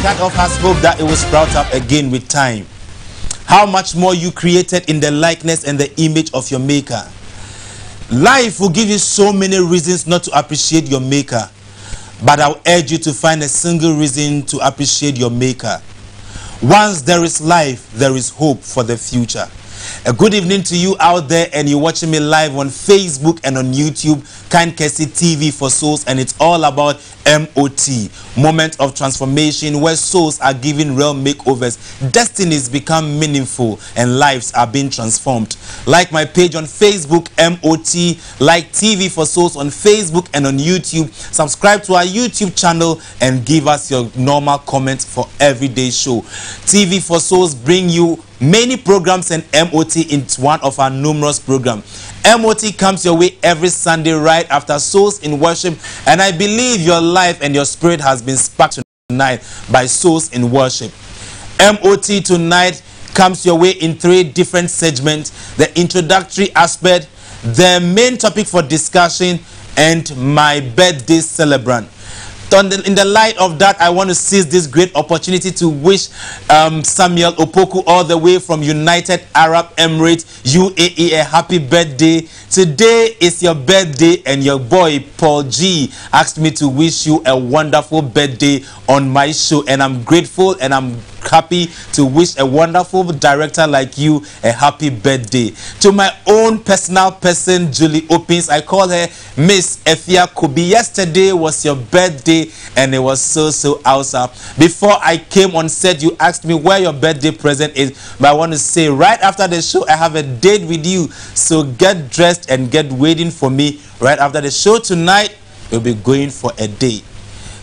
cut off has hope that it will sprout up again with time. How much more you created in the likeness and the image of your maker. Life will give you so many reasons not to appreciate your maker, but I'll urge you to find a single reason to appreciate your maker. Once there is life, there is hope for the future. A good evening to you out there, and you're watching me live on Facebook and on YouTube, KUMASI TV for Souls, and it's all about MOT, Moment of Transformation, where souls are given real makeovers, destinies become meaningful, and lives are being transformed. Like my page on Facebook, MOT, like TV for Souls on Facebook and on YouTube, subscribe to our YouTube channel, and give us your normal comments for everyday show. TV for Souls bring you many programs, and MOT is one of our numerous programs. MOT comes your way every Sunday right after Souls in Worship, and I believe your life and your spirit has been sparked tonight by Souls in Worship. MOT tonight comes your way in 3 different segments: the introductory aspect, the main topic for discussion, and my birthday celebrant. In the light of that, I want to seize this great opportunity to wish Samuel Opoku, all the way from United Arab Emirates, UAE, a happy birthday. Today is your birthday, and your boy Paul G asked me to wish you a wonderful birthday on my show, and I'm grateful and I'm happy to wish a wonderful director like you a happy birthday. To my own personal person, Julie Opens, I call her Miss Efia Kobi. Yesterday was your birthday, and it was so awesome. Before I came on set, you asked me where your birthday present is, but I want to say right after the show I have a date with you, so get dressed and get waiting for me. Right after the show tonight, we'll be going for a date.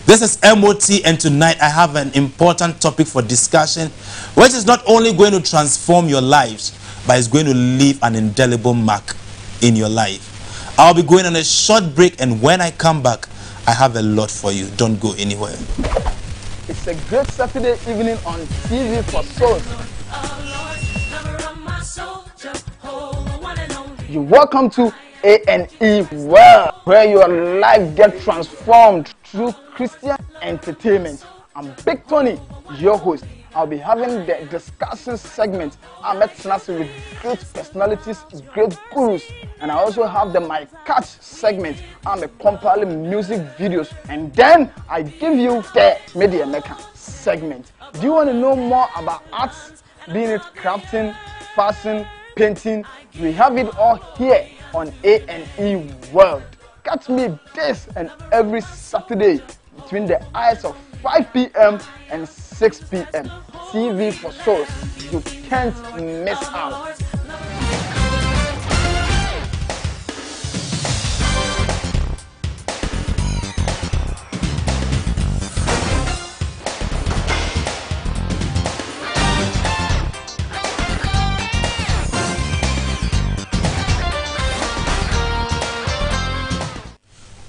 This is MOT, and tonight I have an important topic for discussion, which is not only going to transform your lives, but it's going to leave an indelible mark in your life. I'll be going on a short break, and when I come back, I have a lot for you. Don't go anywhere. It's a great Saturday evening on TV for Souls. You're welcome to A&E World, where your life gets transformed through Christian entertainment. I'm Big Tony, your host. I'll be having the discussion segment. I'm met with great personalities, great gurus, and I also have the My Catch segment. I'm a compiling music videos, and then I give you the Media Maker segment. Do you want to know more about arts, being it crafting, fashion, painting? We have it all here on A&E World. Catch me this and every Saturday between the hours of 5 p.m. and 6 p.m. TV for Souls. You can't miss out.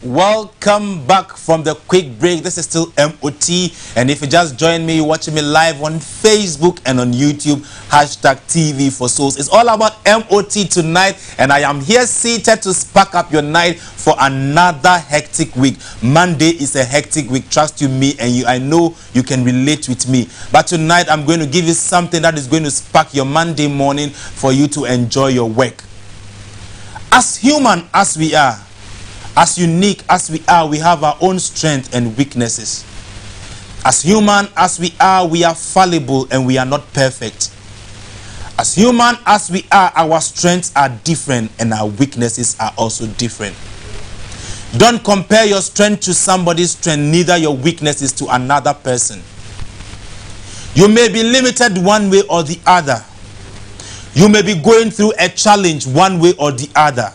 Welcome back from the quick break. This is still MOT, and if you just joined me, you're watching me live on Facebook and on YouTube, hashtag TV for Souls. It's all about MOT tonight, and I am here seated to spark up your night for another hectic week. Monday is a hectic week, trust you me, and I know you can relate with me. But tonight I'm going to give you something that is going to spark your Monday morning for you to enjoy your work. As human as we are, as unique as we are, we have our own strengths and weaknesses. As human as we are fallible and we are not perfect. As human as we are, our strengths are different and our weaknesses are also different. Don't compare your strength to somebody's strength, neither your weaknesses to another person. You may be limited one way or the other. You may be going through a challenge one way or the other.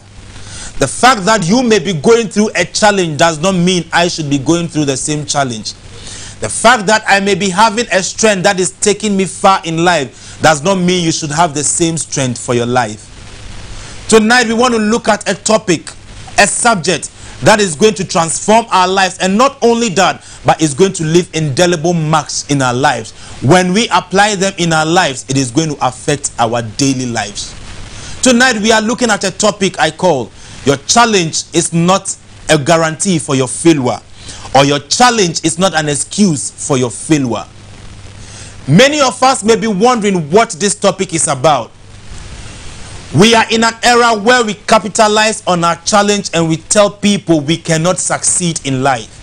The fact that you may be going through a challenge does not mean I should be going through the same challenge. The fact that I may be having a strength that is taking me far in life does not mean you should have the same strength for your life. Tonight we want to look at a topic, a subject that is going to transform our lives, and not only that, but it's going to leave indelible marks in our lives. When we apply them in our lives, it is going to affect our daily lives. Tonight we are looking at a topic I call your challenge is not a guarantee for your failure, or your challenge is not an excuse for your failure. Many of us may be wondering what this topic is about. We are in an era where we capitalize on our challenge and we tell people we cannot succeed in life.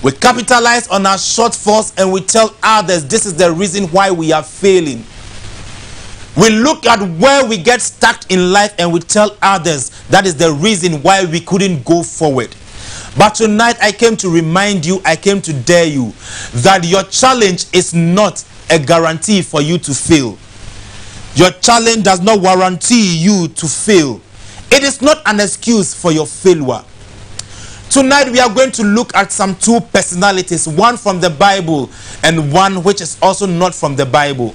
We capitalize on our shortfalls and we tell others this is the reason why we are failing. We look at where we get stuck in life and we tell others that is the reason why we couldn't go forward. But tonight I came to remind you, I came to dare you that your challenge is not a guarantee for you to fail. Your challenge does not guarantee you to fail. It is not an excuse for your failure. Tonight we are going to look at some two personalities, one from the Bible and one which is also not from the Bible.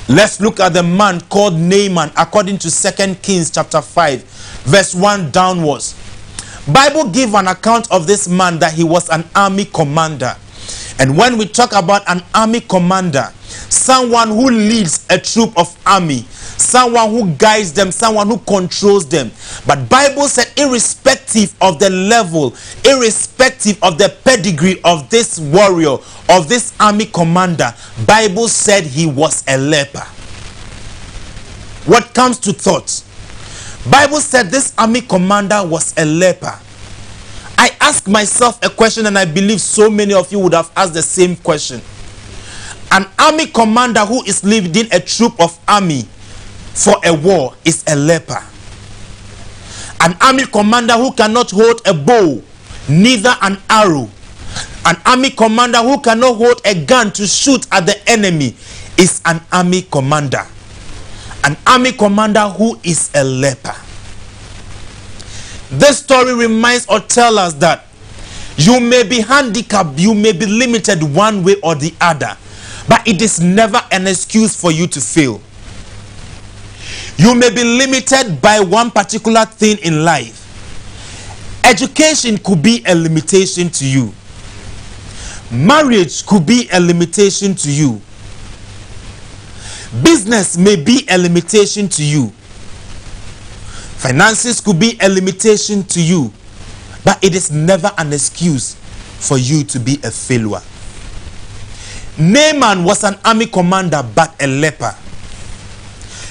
Let's look at the man called Naaman according to 2 Kings chapter 5 verse 1 downwards. Bible give an account of this man that he was an army commander. And when we talk about an army commander, someone who leads a troop of army, someone who guides them, someone who controls them. But Bible said irrespective of the level, irrespective of the pedigree of this warrior, of this army commander, Bible said he was a leper. What comes to thought? Bible said this army commander was a leper. I ask myself a question and I believe so many of you would have asked the same question. An army commander who is leading a troop of army for a war is a leper. An army commander who cannot hold a bow, neither an arrow. An army commander who cannot hold a gun to shoot at the enemy is an army commander. An army commander who is a leper. This story reminds or tells us that you may be handicapped, you may be limited one way or the other, but it is never an excuse for you to fail. You may be limited by one particular thing in life. Education could be a limitation to you. Marriage could be a limitation to you. Business may be a limitation to you. Finances could be a limitation to you. But it is never an excuse for you to be a failure. Naaman was an army commander but a leper.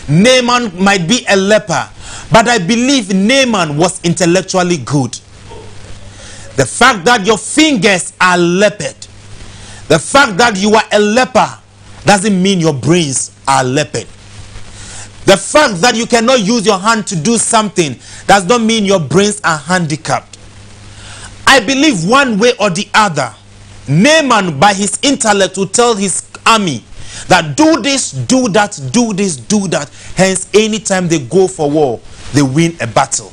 Naaman might be a leper, but I believe Naaman was intellectually good. The fact that your fingers are leopard, the fact that you are a leper doesn't mean your brains are leopard. The fact that you cannot use your hand to do something does not mean your brains are handicapped. I believe one way or the other, Naaman by his intellect will tell his army that do this, do that, do this, do that. Hence, anytime they go for war, they win a battle.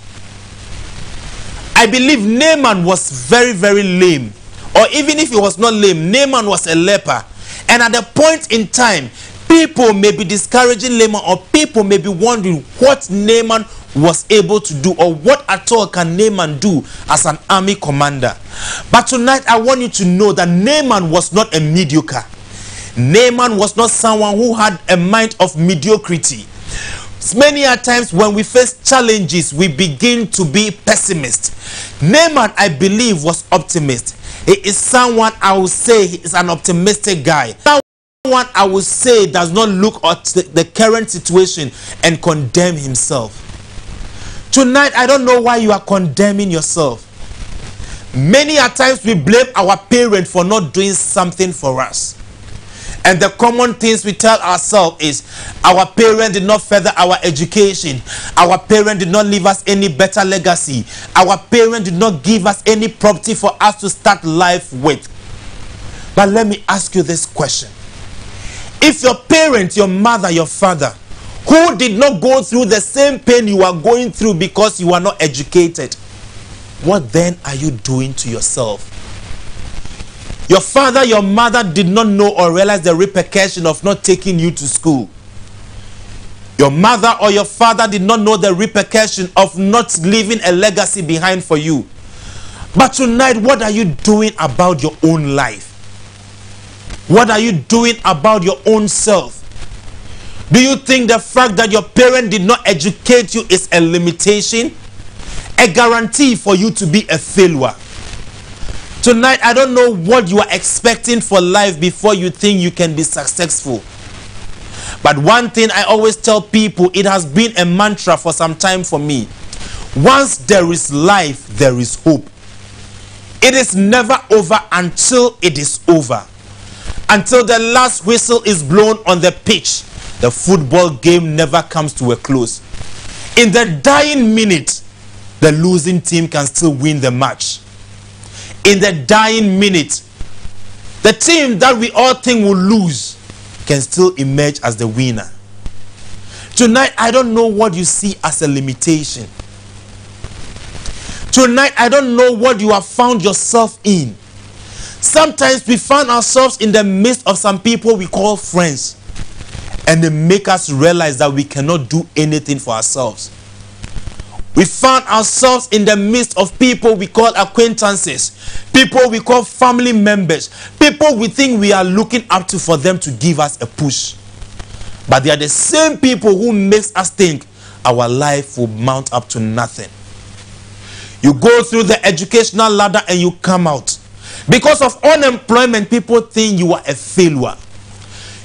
I believe Naaman was very, very lame. Or even if he was not lame, Naaman was a leper. And at a point in time, people may be discouraging Naaman, or people may be wondering what Naaman was able to do, or what at all can Naaman do as an army commander. But tonight I want you to know that Naaman was not a mediocre. Naaman was not someone who had a mind of mediocrity. Many a times when we face challenges, we begin to be pessimist. Naaman, I believe, was optimist. He is someone I would say he is an optimistic guy. Someone I would say does not look at the current situation and condemn himself. Tonight, I don't know why you are condemning yourself. Many a times we blame our parents for not doing something for us. And the common things we tell ourselves is our parents did not further our education. Our parents did not leave us any better legacy. Our parents did not give us any property for us to start life with. But let me ask you this question. If your parents, your mother, your father, who did not go through the same pain you are going through because you are not educated, what then are you doing to yourself? Your father, your mother did not know or realize the repercussion of not taking you to school. Your mother or your father did not know the repercussion of not leaving a legacy behind for you. But tonight, what are you doing about your own life? What are you doing about your own self? Do you think the fact that your parent did not educate you is a limitation? A guarantee for you to be a failure? Tonight, I don't know what you are expecting for life before you think you can be successful. But one thing I always tell people, it has been a mantra for some time for me. Once there is life, there is hope. It is never over until it is over. Until the last whistle is blown on the pitch, the football game never comes to a close. In the dying minute, the losing team can still win the match. In the dying minute, the team that we all think will lose can still emerge as the winner. Tonight, I don't know what you see as a limitation. Tonight, I don't know what you have found yourself in. Sometimes we find ourselves in the midst of some people we call friends, and they make us realize that we cannot do anything for ourselves. We found ourselves in the midst of people we call acquaintances, people we call family members, people we think we are looking up to for them to give us a push. But they are the same people who makes us think our life will mount up to nothing. You go through the educational ladder and you come out. Because of unemployment, people think you are a failure.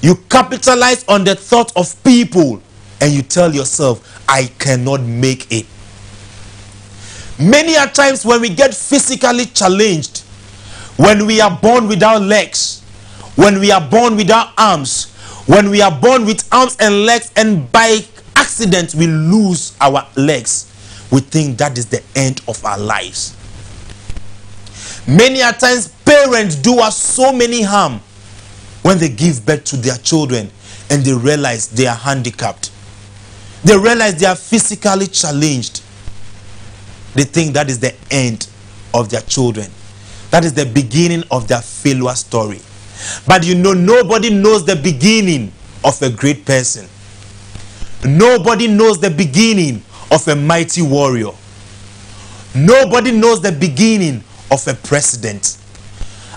You capitalize on the thought of people and you tell yourself, I cannot make it. Many a times when we get physically challenged, when we are born without legs, when we are born without arms, when we are born with arms and legs and by accident we lose our legs, we think that is the end of our lives. Many a times parents do us so many harm when they give birth to their children and they realize they are handicapped. They realize they are physically challenged. They think that is the end of their children. That is the beginning of their failure story. But you know, nobody knows the beginning of a great person. Nobody knows the beginning of a mighty warrior. Nobody knows the beginning of a president.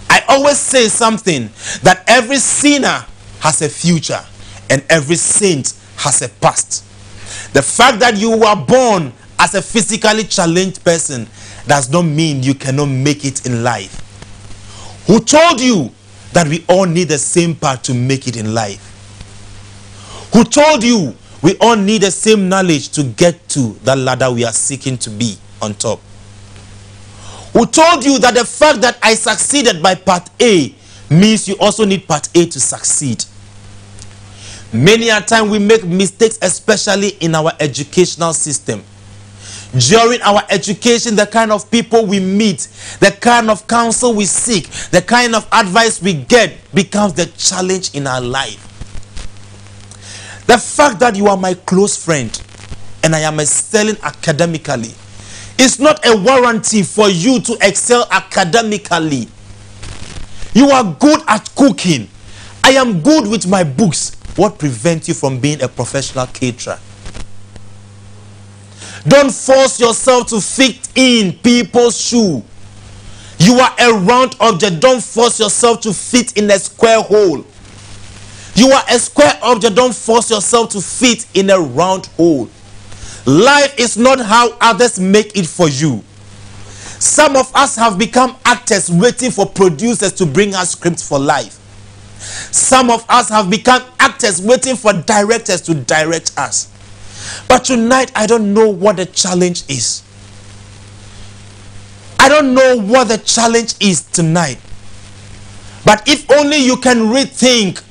I always say something, that every sinner has a future and every saint has a past. The fact that you were born as a physically challenged person does not mean you cannot make it in life. Who told you that we all need the same path to make it in life? Who told you we all need the same knowledge to get to that ladder we are seeking to be on top? Who told you that the fact that I succeeded by part A means you also need part A to succeed? Many a time we make mistakes, especially in our educational system. During our education, the kind of people we meet, the kind of counsel we seek, the kind of advice we get becomes the challenge in our life. The fact that you are my close friend and I am excelling academically is not a warranty for you to excel academically. You are good at cooking. I am good with my books. What prevents you from being a professional caterer? Don't force yourself to fit in people's shoe. You are a round object. Don't force yourself to fit in a square hole. You are a square object. Don't force yourself to fit in a round hole. Life is not how others make it for you. Some of us have become actors waiting for producers to bring us scripts for life. Some of us have become actors waiting for directors to direct us. But tonight, I don't know what the challenge is. I don't know what the challenge is tonight. But if only you can rethink,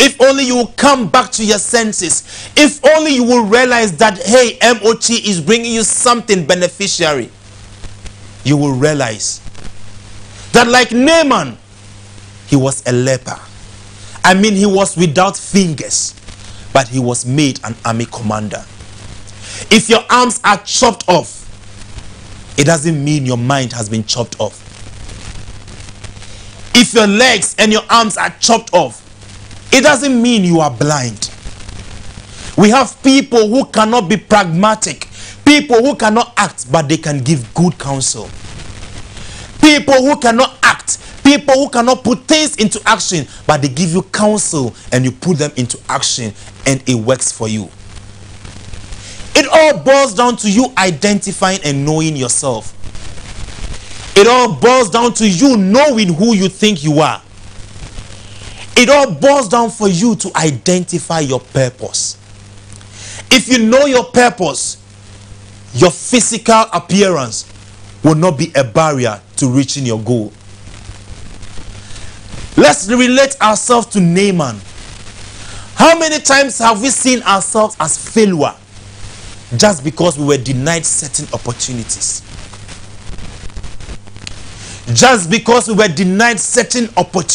if only you will come back to your senses, if only you will realize that, hey, MOT is bringing you something beneficiary, you will realize that like Naaman, he was a leper. I mean, he was without fingers, but he was made an army commander. If your arms are chopped off, it doesn't mean your mind has been chopped off. If your legs and your arms are chopped off, it doesn't mean you are blind. We have people who cannot be pragmatic, people who cannot act, but they can give good counsel. People who cannot act, people who cannot put things into action, but they give you counsel and you put them into action and it works for you. It all boils down to you identifying and knowing yourself. It all boils down to you knowing who you think you are. It all boils down for you to identify your purpose. If you know your purpose, your physical appearance will not be a barrier to reaching your goal. Let's relate ourselves to Naaman. How many times have we seen ourselves as failure just because we were denied certain opportunities? Just because we were denied certain opportunities.